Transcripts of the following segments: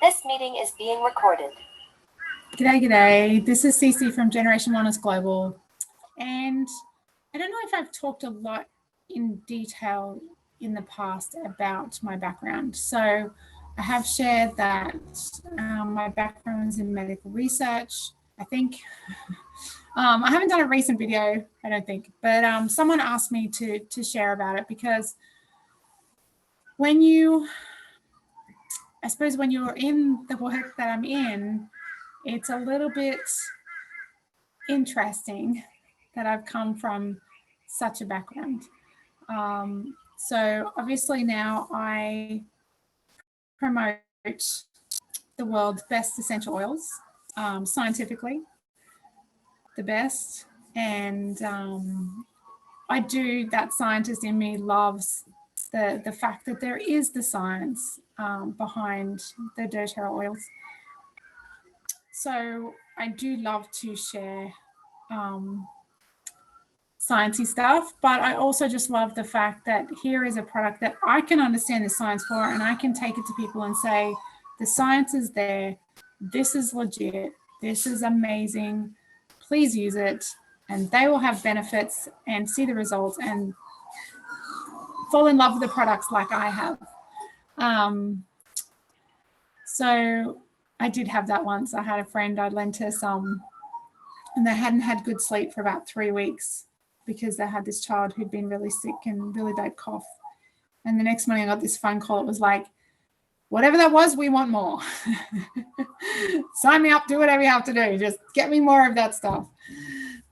This meeting is being recorded. G'day. This is Cece from Generation Wellness Global. And I don't know if I've talked a lot in detail in the past about my background. So I have shared that my background is in medical research, I think. I haven't done a recent video, I don't think, but someone asked me to share about it because when you're in the work that I'm in, it's a little bit interesting that I've come from such a background. So obviously now I promote the world's best essential oils, scientifically, the best. And I do, that scientist in me loves the fact that there is the science behind the doTERRA oils. So I do love to share sciencey stuff, but I also just love the fact that here is a product that I can understand the science for, and I can take it to people and say, the science is there, this is legit, this is amazing, please use it, and they will have benefits and see the results and fall in love with the products like I have. So I did have that once. I had a friend, I lent her some, and they hadn't had good sleep for about 3 weeks because they had this child who'd been really sick and really bad cough. And the next morning I got this phone call. It was like, whatever that was, we want more. Sign me up, do whatever you have to do. Just get me more of that stuff.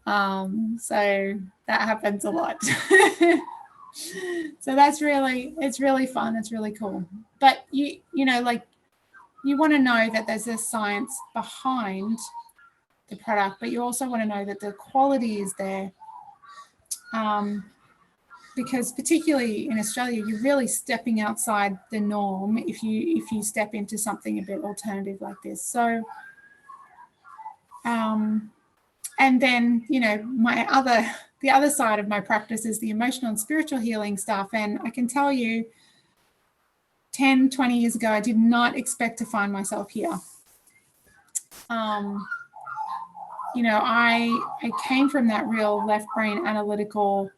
So that happens a lot. So it's really fun. It's really cool. But you know, like, you want to know that there's a science behind the product, but you also want to know that the quality is there. Because particularly in Australia, you're really stepping outside the norm if you step into something a bit alternative like this. So, and then, you know, the other side of my practice is the emotional and spiritual healing stuff. And I can tell you, 10, 20 years ago, I did not expect to find myself here. You know, I came from that real left brain analytical,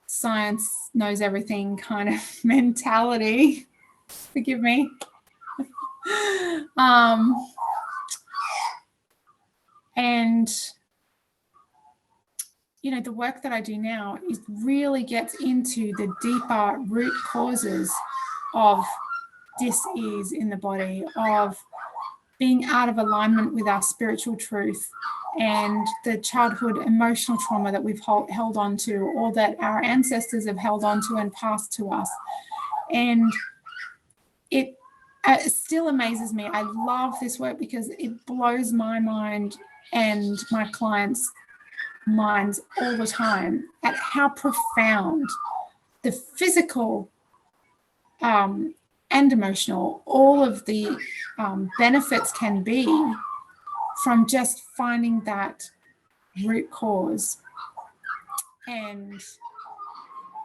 science knows everything kind of mentality. Forgive me. And, you know, the work that I do now is really gets into the deeper root causes of dis-ease in the body, of being out of alignment with our spiritual truth and the childhood emotional trauma that we've held on to, or that our ancestors have held on to and passed to us. And it still amazes me. I love this work because it blows my mind and my clients' minds all the time at how profound the physical and emotional, all of the benefits can be from just finding that root cause and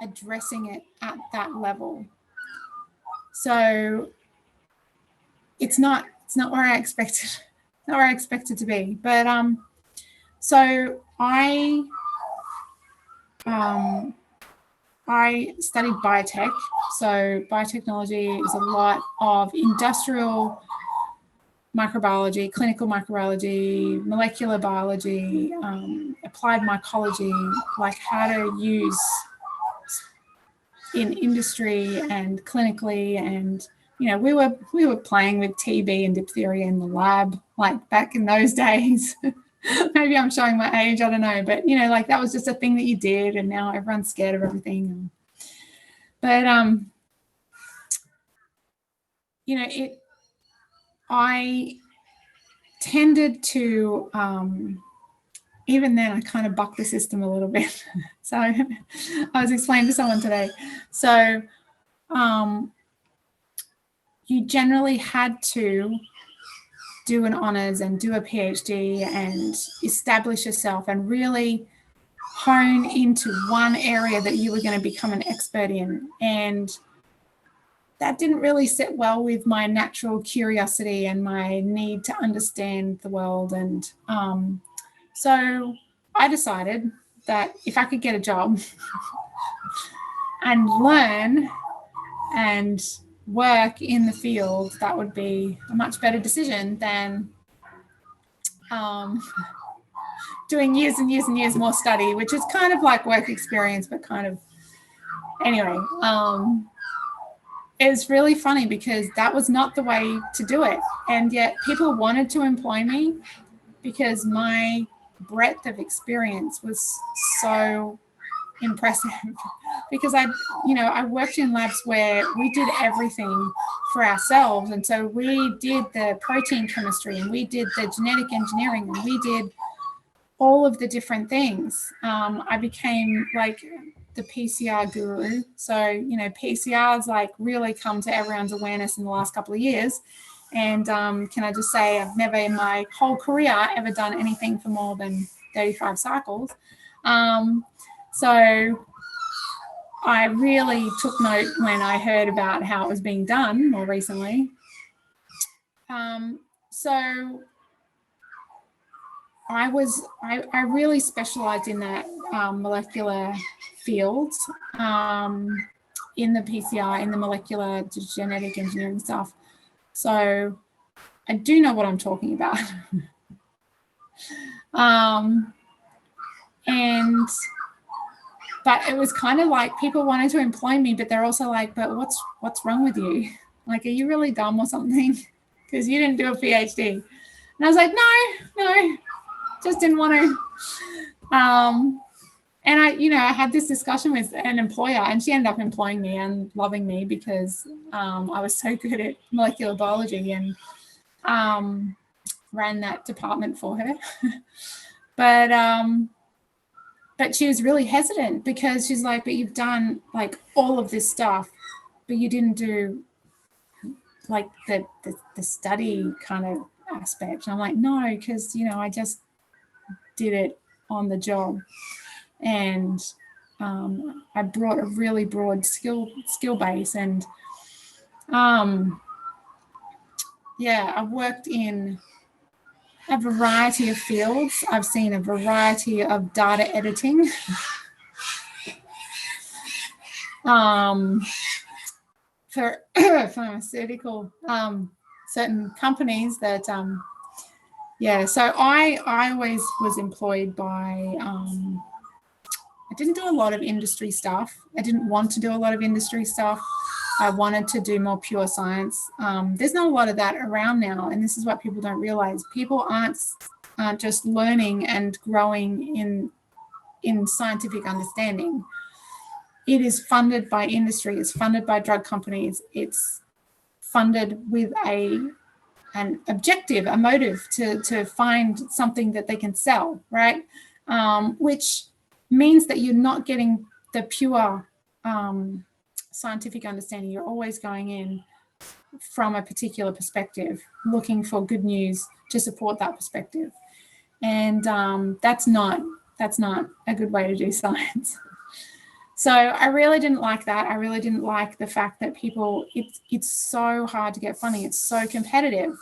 addressing it at that level. So it's not where I expected, not where I expected to be. But so I studied biotech. So biotechnology is a lot of industrial microbiology, clinical microbiology, molecular biology, applied mycology, like how to use in industry and clinically. And, you know, we were playing with TB and diphtheria in the lab, like back in those days. Maybe I'm showing my age, I don't know, but, you know, like that was just a thing that you did, and now everyone's scared of everything. But you know, I tended to, even then I kind of bucked the system a little bit. So I was explaining to someone today. So you generally had to do an honours and do a PhD and establish yourself and really hone into one area that you were going to become an expert in. And that didn't really sit well with my natural curiosity and my need to understand the world. And so I decided that if I could get a job and learn and work in the field, that would be a much better decision than doing years and years and years more study, which is kind of like work experience, but kind of, anyway, it's really funny because that was not the way to do it. And yet people wanted to employ me because my breadth of experience was so impressive. Because I worked in labs where we did everything for ourselves. And so we did the protein chemistry, and we did the genetic engineering, and we did all of the different things. I became like the PCR guru. So, PCR's like really come to everyone's awareness in the last couple of years. And can I just say, I've never in my whole career ever done anything for more than 35 cycles. So I really took note when I heard about how it was being done more recently. So I really specialized in that molecular field, in the PCR, in the molecular genetic engineering stuff. So I do know what I'm talking about. But it was kind of like people wanted to employ me, but they're also like, but what's wrong with you? Like, are you really dumb or something? Because you didn't do a PhD. And I was like, no, just didn't want to. And I had this discussion with an employer, and she ended up employing me and loving me because I was so good at molecular biology, and ran that department for her. But she was really hesitant because she's like, but you've done like all of this stuff, but you didn't do like the study kind of aspect. And I'm like, no, because, I just did it on the job. And I brought a really broad skill base. And I've worked in a variety of fields. I've seen a variety of data editing. For pharmaceutical, certain companies that, so I always was employed by, I didn't do a lot of industry stuff. I didn't want to do a lot of industry stuff. I wanted to do more pure science. There's not a lot of that around now, and this is what people don't realize. People aren't just learning and growing in scientific understanding. It is funded by industry. It's funded by drug companies. It's funded with an objective, a motive to find something that they can sell, right? Which means that you're not getting the pure scientific understanding. You're always going in from a particular perspective, looking for good news to support that perspective. And that's not a good way to do science. So I really didn't like that. I really didn't like the fact that people, it's so hard to get funding. It's so competitive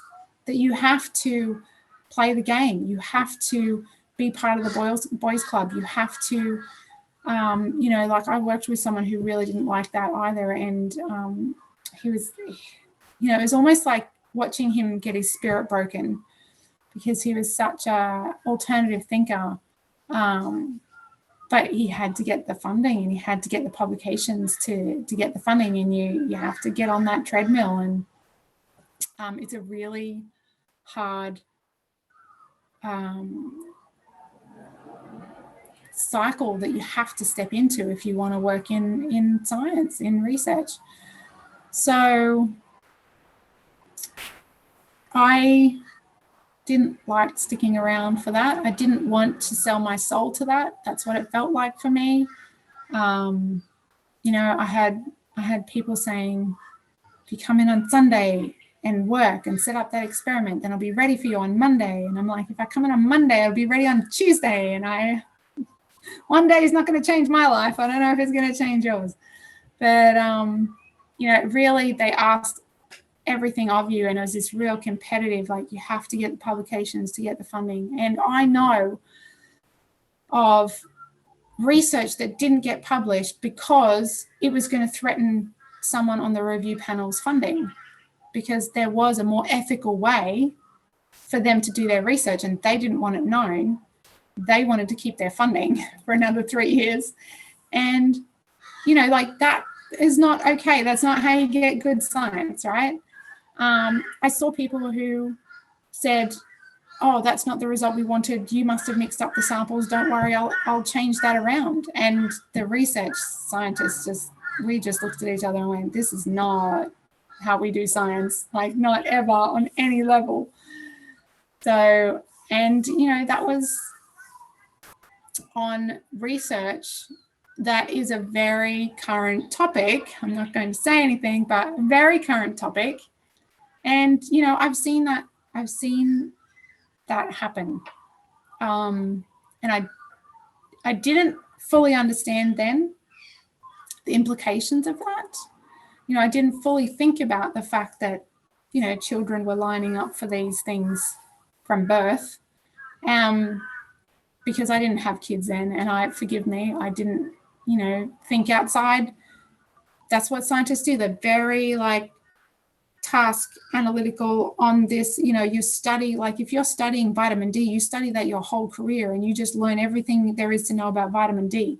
that you have to play the game. You have to be part of the boys club. You have to, like I worked with someone who really didn't like that either. And he was, it was almost like watching him get his spirit broken because he was such a alternative thinker. But he had to get the funding and he had to get the publications to get the funding, and you have to get on that treadmill. And it's a really hard cycle that you have to step into if you want to work in science, in research. So I didn't like sticking around for that. I didn't want to sell my soul to that. That's what it felt like for me. I had people saying, if you come in on Sunday and work and set up that experiment, then I'll be ready for you on Monday. And I'm like, if I come in on Monday, I'll be ready on Tuesday. And one day is not going to change my life. I don't know if it's going to change yours. But really they asked everything of you, and it was this real competitive, like you have to get the publications to get the funding. And I know of research that didn't get published because it was going to threaten someone on the review panel's funding, because there was a more ethical way for them to do their research and they didn't want it known. They wanted to keep their funding for another 3 years. And, like that is not okay. That's not how you get good science, right? I saw people who said, oh, that's not the result we wanted. You must have mixed up the samples. Don't worry, I'll change that around. And the research scientists we just looked at each other and went, this is not how we do science, like not ever on any level. So, and, that was on research that is a very current topic. I'm not going to say anything, but a very current topic. And, I've seen that happen. And I didn't fully understand then the implications of that. I didn't fully think about the fact that, children were lining up for these things from birth, because I didn't have kids then, and I didn't, think outside. That's what scientists do. They're very task analytical on this. You study, like if you're studying vitamin D, you study that your whole career and you just learn everything there is to know about vitamin D.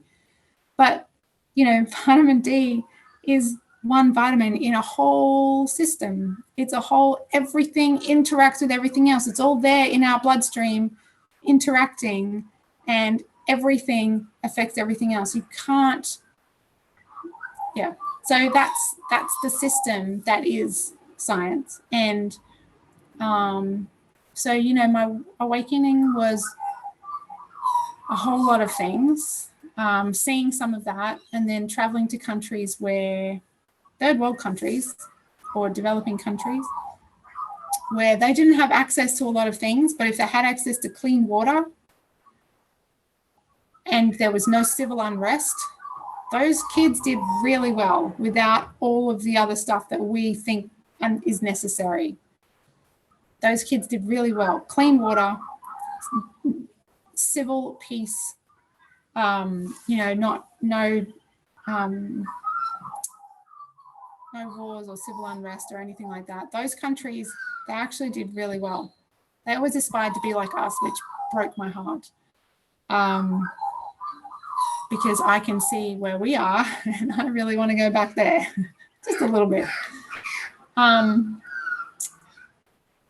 But, vitamin D is one vitamin in a whole system. It's everything interacts with everything else. It's all there in our bloodstream interacting, and everything affects everything else. You can't, So that's the system that is science. And so, my awakening was a whole lot of things, seeing some of that, and then traveling to countries where third world countries or developing countries where they didn't have access to a lot of things, but if they had access to clean water and there was no civil unrest, those kids did really well without all of the other stuff that we think is necessary. Those kids did really well. Clean water, civil peace, no wars or civil unrest or anything like that. Those countries, they actually did really well. They always aspired to be like us, which broke my heart. Because I can see where we are and I really want to go back there just a little bit.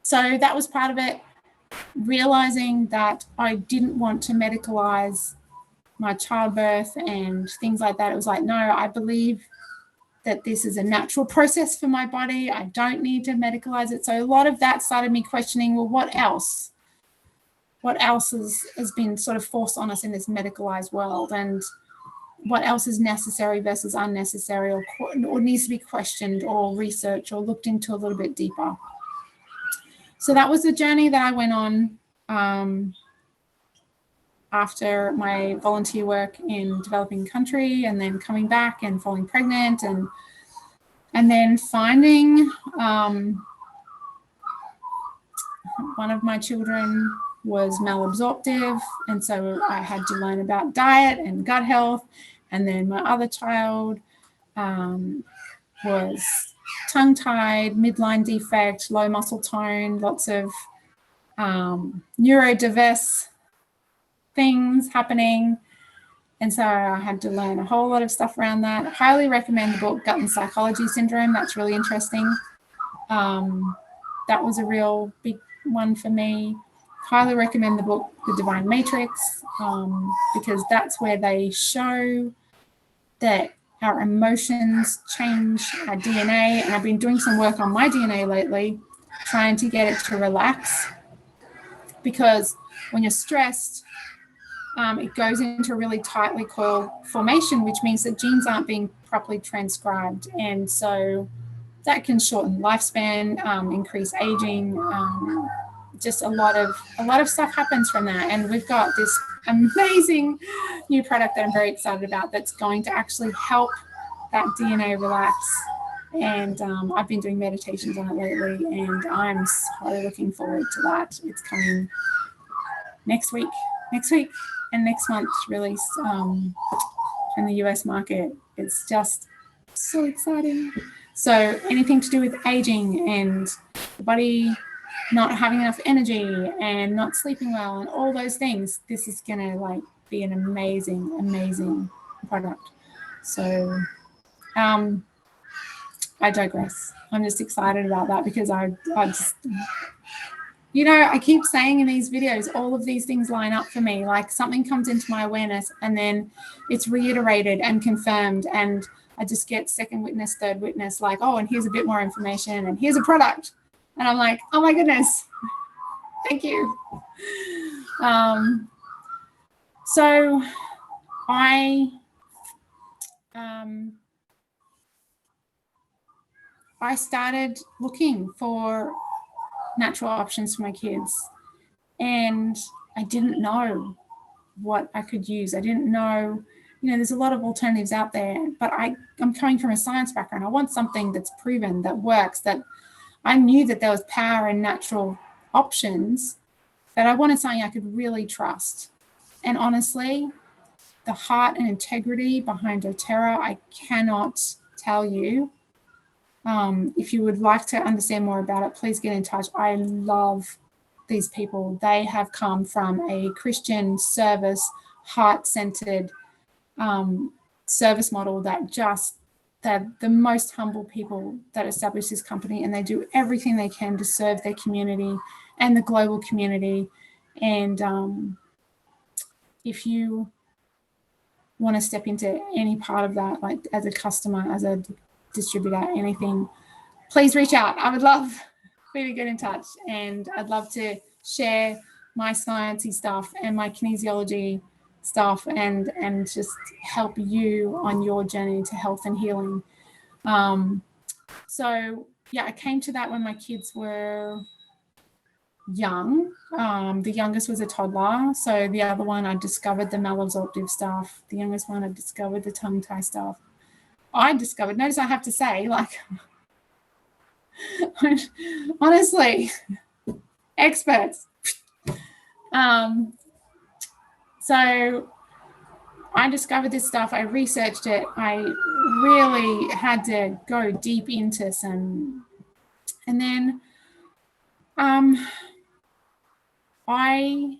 So that was part of it, realizing that I didn't want to medicalize my childbirth and things like that. It was like, no, I believe that this is a natural process for my body. I don't need to medicalize it. So a lot of that started me questioning, well, what else? What else has been sort of forced on us in this medicalized world, and what else is necessary versus unnecessary, or needs to be questioned or researched or looked into a little bit deeper. So that was the journey that I went on after my volunteer work in developing country, and then coming back and falling pregnant, and then finding one of my children was malabsorptive, and so I had to learn about diet and gut health. And then my other child was tongue-tied, midline defect, low muscle tone, lots of neurodiverse things happening. And so I had to learn a whole lot of stuff around that. I highly recommend the book Gut and Psychology Syndrome. That's really interesting. That was a real big one for me. Highly recommend the book The Divine Matrix, because that's where they show that our emotions change our DNA. And I've been doing some work on my DNA lately, trying to get it to relax, because when you're stressed, it goes into a really tightly coiled formation, which means that genes aren't being properly transcribed. And so that can shorten lifespan, increase aging, just a lot of stuff happens from that. And we've got this amazing new product that I'm very excited about that's going to actually help that DNA relax And I've been doing meditations on it lately, and I'm so looking forward to that. It's coming next week, and next month release in the US market. It's just so exciting. So anything to do with aging and the body not having enough energy and not sleeping well and all those things, this is gonna like be an amazing product. So I digress. I'm just excited about that because I just, you know, I keep saying in these videos, all of these things line up for me. Like something comes into my awareness and then it's reiterated and confirmed, and I just get second witness, third witness, like, oh, and here's a bit more information and here's a product. And I'm like, oh my goodness, thank you. So I started looking for natural options for my kids, and I didn't know what I could use. I didn't know, you know, there's a lot of alternatives out there, but I'm coming from a science background. I want something that's proven, that works, that I knew that there was power in natural options, but I wanted something I could really trust. And honestly, the heart and integrity behind doTERRA, I cannot tell you. If you would like to understand more about it, please get in touch. I love these people. They have come from a Christian service, heart-centered service model that just, they're the most humble people that established this company, and they do everything they can to serve their community and the global community. And if you want to step into any part of that, like as a customer, as a distributor, anything, please reach out. I would love for you to get in touch, and I'd love to share my sciencey stuff and my kinesiology stuff and just help you on your journey to health and healing. So yeah, I came to that when my kids were young. The youngest was a toddler. So the other one, I discovered the malabsorptive stuff. The youngest one, I discovered the tongue tie stuff. Notice I have to say, like, honestly, experts. So I discovered this stuff. I researched it. I really had to go deep into some, and then I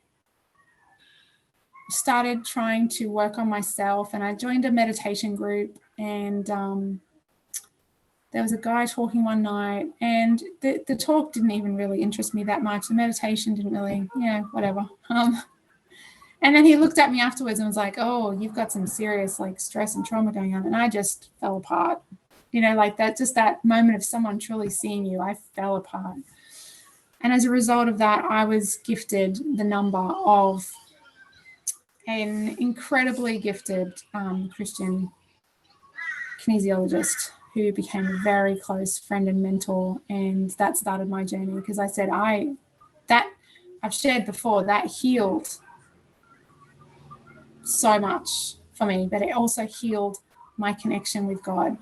started trying to work on myself, and I joined a meditation group, and there was a guy talking one night, and the talk didn't even really interest me that much. The meditation didn't really, whatever. And then he looked at me afterwards and was like, oh, you've got some serious like stress and trauma going on. And I just fell apart, like that, just that moment of someone truly seeing you, I fell apart. And as a result of that, I was gifted the number of an incredibly gifted Christian kinesiologist who became a very close friend and mentor. And that started my journey, because I said, I've shared before, that healed so much for me, but it also healed my connection with God.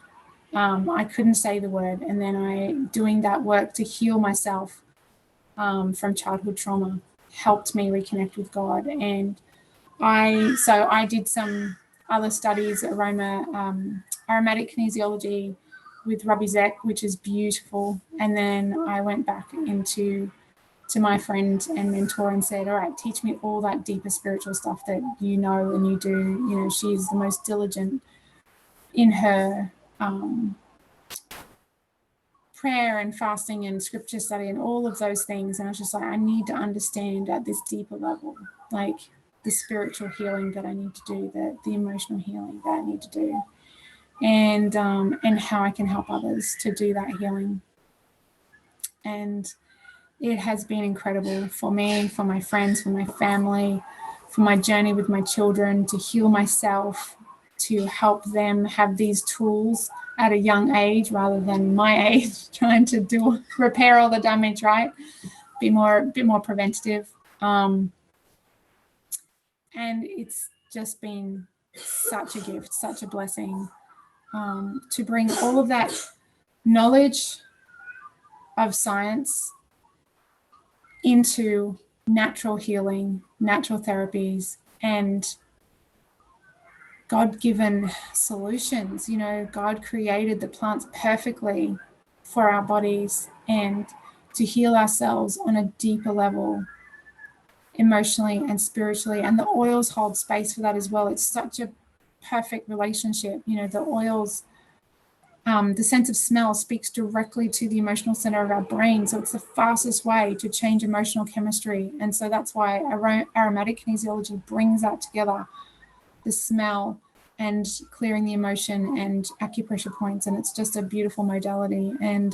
I couldn't say the word. And then doing that work to heal myself from childhood trauma helped me reconnect with God. And I did some other studies, aromatic kinesiology with Robbie Zeck, which is beautiful. And then I went back to my friend and mentor and said, all right, teach me all that deeper spiritual stuff that you know and you do. She's the most diligent in her prayer and fasting and scripture study and all of those things. And I was just like, I need to understand at this deeper level, like the spiritual healing that I need to do, the emotional healing that I need to do, and how I can help others to do that healing. And it has been incredible for me, for my friends, for my family, for my journey with my children, to heal myself, to help them have these tools at a young age rather than my age, trying to repair all the damage, right? Be bit more preventative. And it's just been such a gift, such a blessing, to bring all of that knowledge of science into natural healing, natural therapies, and God-given solutions. You know, God created the plants perfectly for our bodies and to heal ourselves on a deeper level, emotionally and spiritually. And the oils hold space for that as well. It's such a perfect relationship. You know, the oils, the sense of smell speaks directly to the emotional center of our brain. So it's the fastest way to change emotional chemistry. And so that's why aromatic kinesiology brings that together, the smell and clearing the emotion and acupressure points. And it's just a beautiful modality. And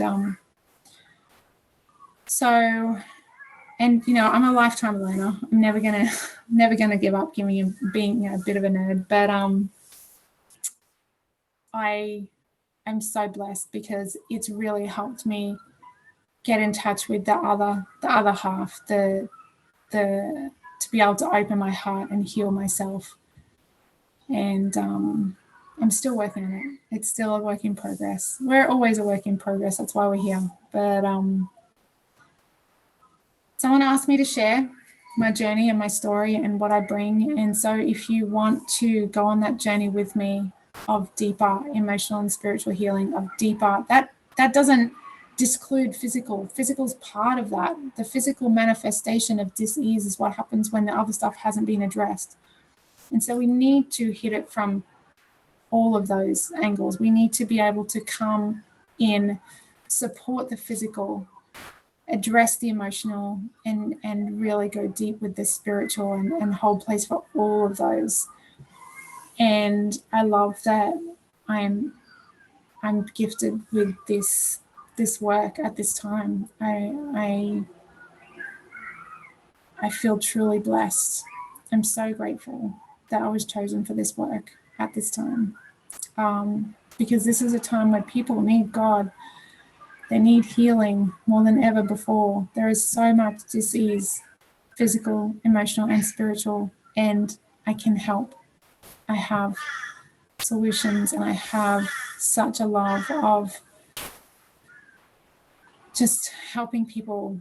you know, I'm a lifetime learner. I'm never gonna give up being a bit of a nerd. But I am so blessed because it's really helped me get in touch with the other half, the to be able to open my heart and heal myself. And I'm still working on it. It's still a work in progress. We're always a work in progress. That's why we're here. But someone asked me to share my journey and my story and what I bring. And so if you want to go on that journey with me of deeper emotional and spiritual healing, of deeper, that doesn't disclude physical. Physical's part of that. The physical manifestation of dis-ease is what happens when the other stuff hasn't been addressed. And so we need to hit it from all of those angles. We need to be able to come in, support the physical, address the emotional, and really go deep with the spiritual and hold place for all of those. And I love that I'm gifted with this work at this time. I feel truly blessed. I'm so grateful that I was chosen for this work at this time, because this is a time where people need God. They need healing more than ever before. There is so much disease, physical, emotional, and spiritual, and I can help. I have solutions, and I have such a love of just helping people.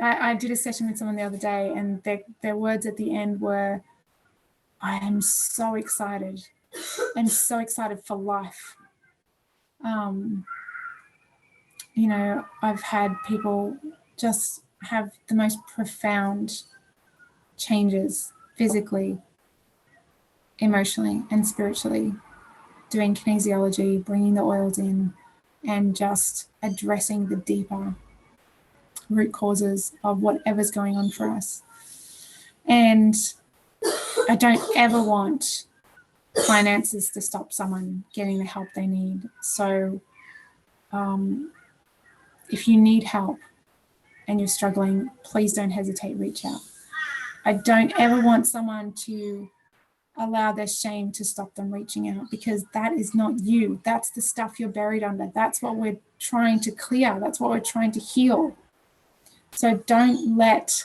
I did a session with someone the other day, and their words at the end were, I am so excited and so excited for life. You know, I've had people just have the most profound changes physically, emotionally, and spiritually, doing kinesiology, bringing the oils in, and just addressing the deeper root causes of whatever's going on for us. And I don't ever want finances to stop someone getting the help they need. So if you need help and you're struggling, please don't hesitate, reach out. I don't ever want someone to allow their shame to stop them reaching out, because that is not you. That's the stuff you're buried under. That's what we're trying to clear. That's what we're trying to heal. So don't let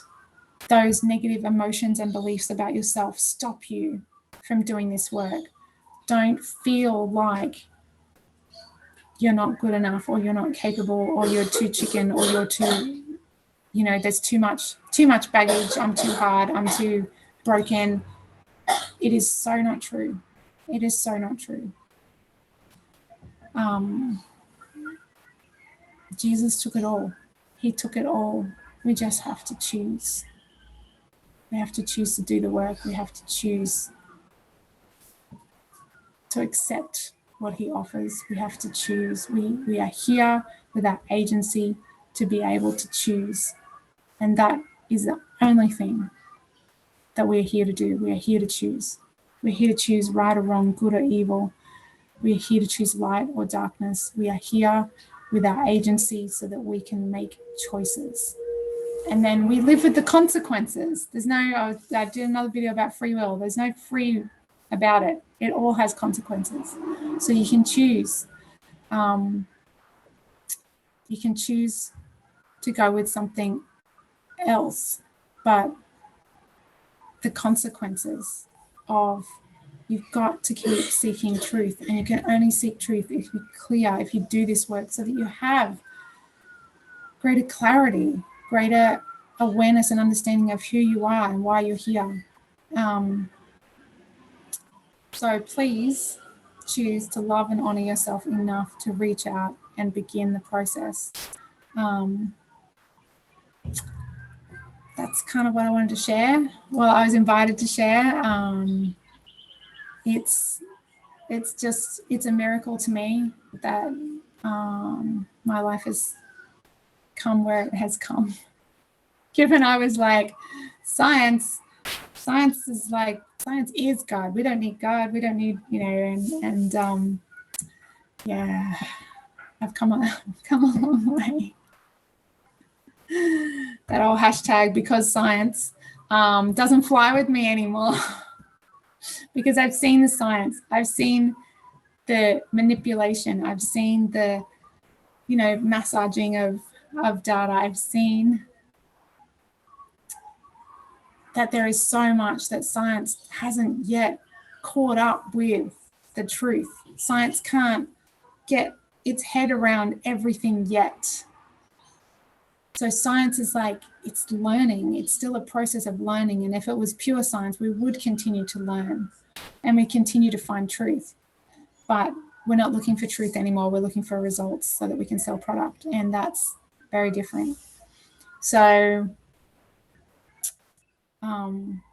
those negative emotions and beliefs about yourself stop you from doing this work. Don't feel like you're not good enough, or you're not capable, or you're too chicken, or you're too, you know, there's too much baggage. I'm too hard. I'm too broken. It is so not true. It is so not true. Jesus took it all. He took it all. We just have to choose. We have to choose to do the work. We have to choose to accept what he offers. We have to choose. We are here with our agency to be able to choose. And that is the only thing that we're here to do. We are here to choose. We're here to choose right or wrong, good or evil. We are here to choose light or darkness. We are here with our agency so that we can make choices. And then we live with the consequences. There's no, I did another video about free will. There's no free about it. It all has consequences. So you can choose. You can choose to go with something else, but the consequences of You've got to keep seeking truth, and you can only seek truth if you're clear, if you do this work, so that you have greater clarity, greater awareness and understanding of who you are and why you're here. So please choose to love and honor yourself enough to reach out and begin the process. That's kind of what I wanted to share. Well, I was invited to share. It's a miracle to me that my life has come where it has come. Given I was like, science is God. We don't need God. We don't need, yeah, I've come a long way. That old hashtag because science doesn't fly with me anymore. Because I've seen the science, I've seen the manipulation, I've seen the, massaging of data. I've seen that there is so much that science hasn't yet caught up with the truth. Science can't get its head around everything yet. So science is like, it's learning. It's still a process of learning. And if it was pure science, we would continue to learn and we continue to find truth. But we're not looking for truth anymore. We're looking for results so that we can sell product. And that's very different. So I'm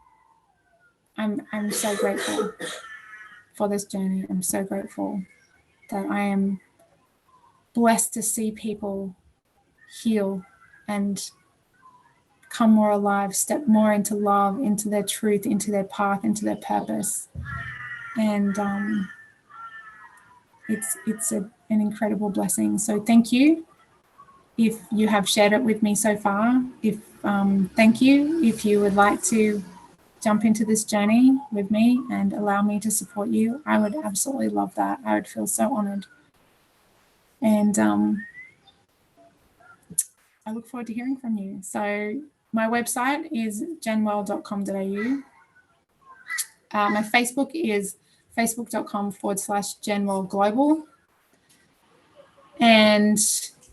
so grateful for this journey. I'm so grateful that I am blessed to see people heal and come more alive, step more into love, into their truth, into their path, into their purpose. And it's an incredible blessing. So thank you if you have shared it with me so far. Thank you if you would like to jump into this journey with me and allow me to support you. I would absolutely love that. I would feel so honored. And I look forward to hearing from you. So my website is jenwell.com.au. My Facebook is facebook.com/jenwellglobal. And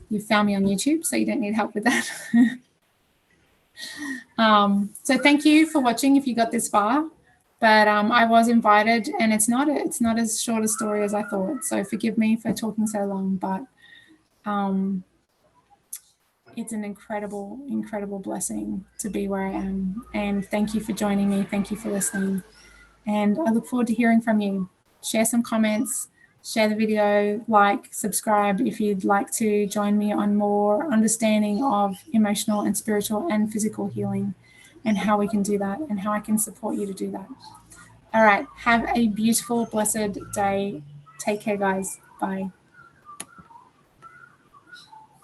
you found me on YouTube, so you don't need help with that. So thank you for watching if you got this far. But I was invited, and it's not as short a story as I thought. So forgive me for talking so long, but it's an incredible, incredible blessing to be where I am. And thank you for joining me. Thank you for listening. And I look forward to hearing from you. Share some comments, share the video, like, subscribe if you'd like to join me on more understanding of emotional and spiritual and physical healing and how we can do that and how I can support you to do that. All right. Have a beautiful, blessed day. Take care, guys. Bye.